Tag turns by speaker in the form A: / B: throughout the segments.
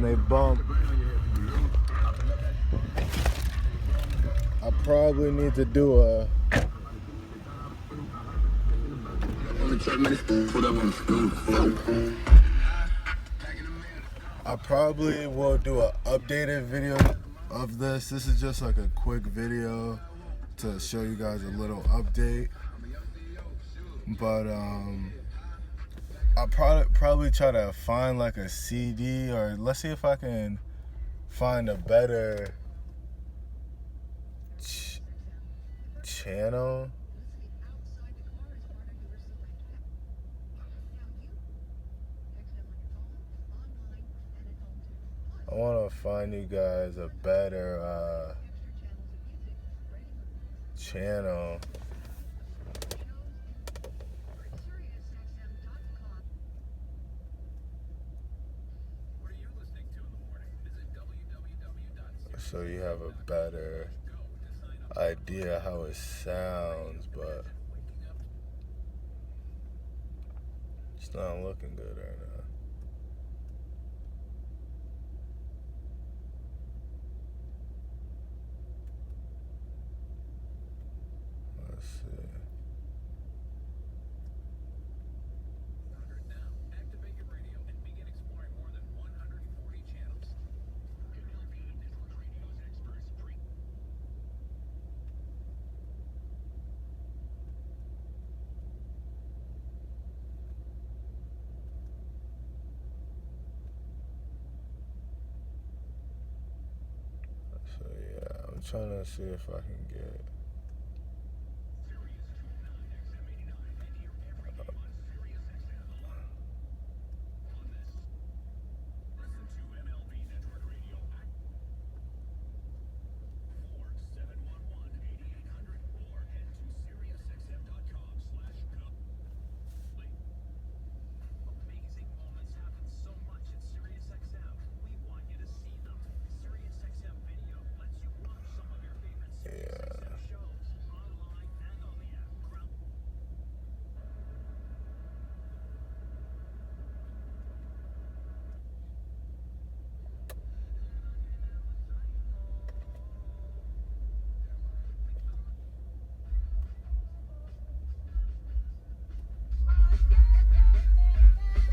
A: they bump. I probably need to do a I probably will do an updated video of this. This is just like a quick video to show you guys a little update. But I'll probably try to find like a CD, or let's see if I can find a better channel. I want to find you guys a better channel. So you have a better idea how it sounds, but it's not looking good right now. Let's see. So yeah, I'm trying to see if I can get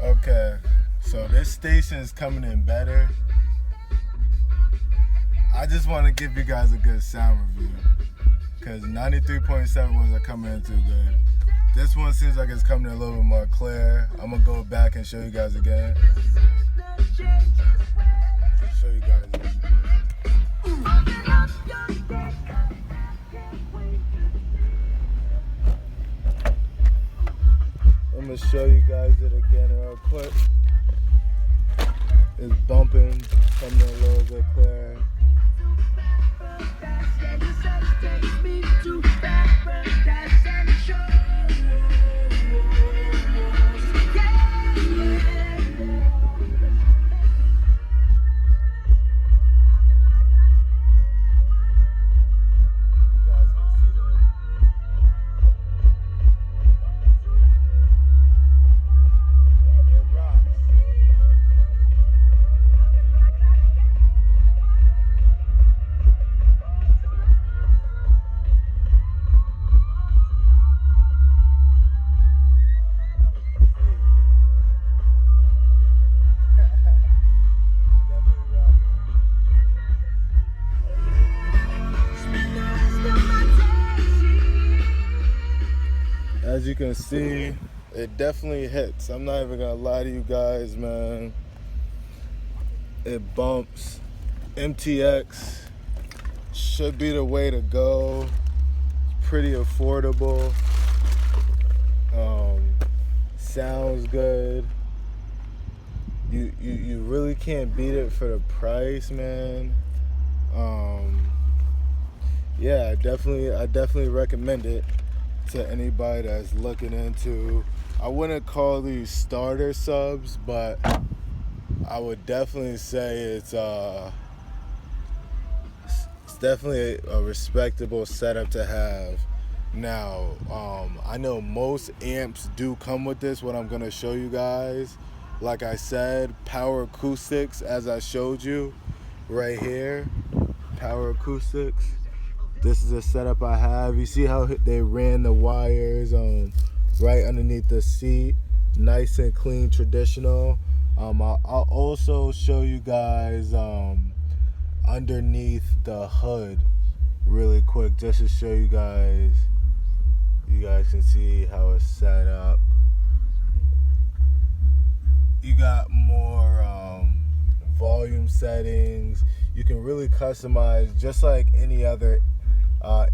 A: okay, so this station is coming in better. I just want to give you guys a good sound review, because 93.7 wasn't coming in too good. This one seems like it's coming in a little bit more clear. I'm going to go back and show you guys again. Show you guys this. I'm going to show you guys it again real quick. It's bumping, coming in a little bit clear. As you can see, it definitely hits. I'm not even gonna lie to you guys, man. It bumps. MTX should be the way to go. It's pretty affordable. Sounds good. You really can't beat it for the price, man. Yeah, I definitely recommend it to anybody that's looking into, I wouldn't call these starter subs, but I would definitely say it's definitely a respectable setup to have. Now, I know most amps do come with this, what I'm gonna show you guys. like I said, power acoustics, as I showed you right here. Power acoustics. This is a setup I have. You see how they ran the wires right underneath the seat, nice and clean, traditional. I'll also show you guys underneath the hood really quick, just to show you guys. You guys can see how it's set up. You got more volume settings. You can really customize, just like any other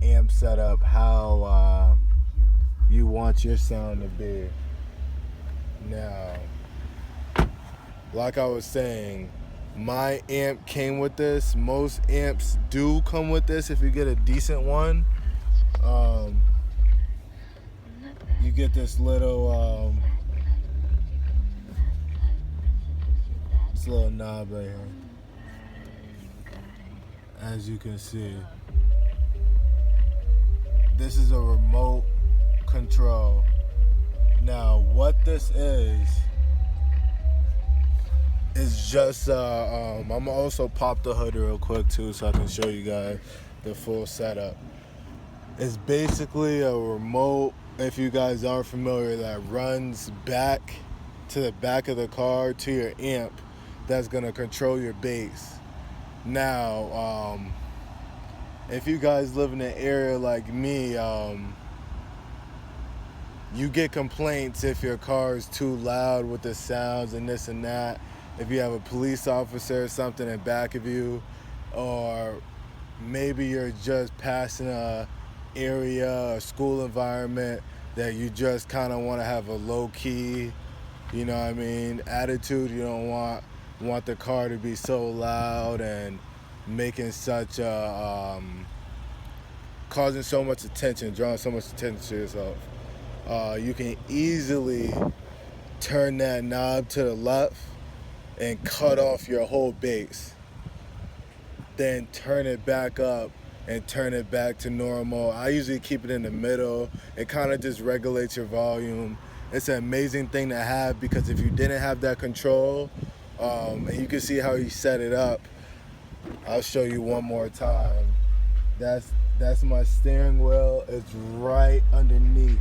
A: amp setup, how you want your sound to be. Now, like I was saying, my amp came with this. Most amps do come with this if you get a decent one. You get this little knob right here, as you can see. This is a remote control. Now, what this is just I'm gonna also pop the hood real quick too, so I can show you guys the full setup. It's basically a remote, if you guys aren't familiar, that runs back to the back of the car to your amp, that's gonna control your bass. Now, if you guys live in an area like me, you get complaints if your car is too loud with the sounds and this and that. If you have a police officer or something in back of you, or maybe you're just passing a area, a school environment that you just kind of want to have a low key, you know what I mean, attitude. You don't want the car to be so loud and making such a causing so much attention, drawing so much attention to yourself. You can easily turn that knob to the left and cut off your whole bass, then turn it back up and turn it back to normal. I usually keep it in the middle. It kind of just regulates your volume. It's an amazing thing to have, because if you didn't have that control, and you can see how he set it up, I'll show you one more time. That's my steering wheel. It's right underneath.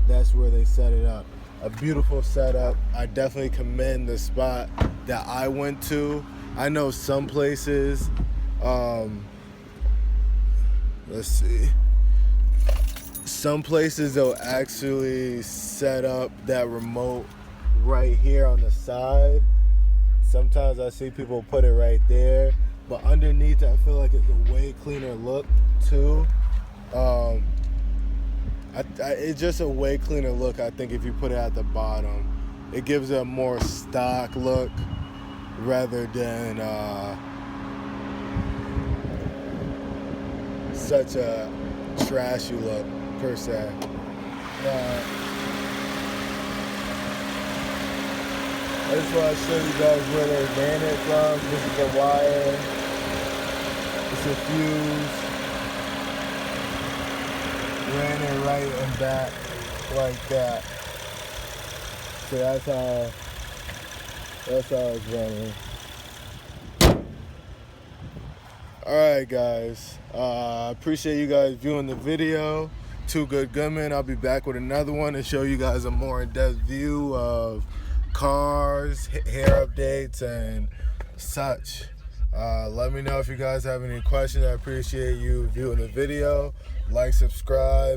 A: That's where they set it up. A beautiful setup. I definitely commend the spot that I went to. I know some places, let's see, some places they'll actually set up that remote right here on the side. Sometimes I see people put it right there, but underneath I feel like it's a way cleaner look too. It's just a way cleaner look, I think, if you put it at the bottom. It gives it a more stock look rather than such a trashy look, per se. I just want to show you guys where they ran it from. This is the wire. It's a fuse. Ran it right and back like that. So that's how it's running. Alright guys, appreciate you guys viewing the video. Two Good Goodmen. I'll be back with another one to show you guys a more in-depth view of cars, hair updates, and such. Let me know if you guys have any questions. I appreciate you viewing the video. Like, subscribe.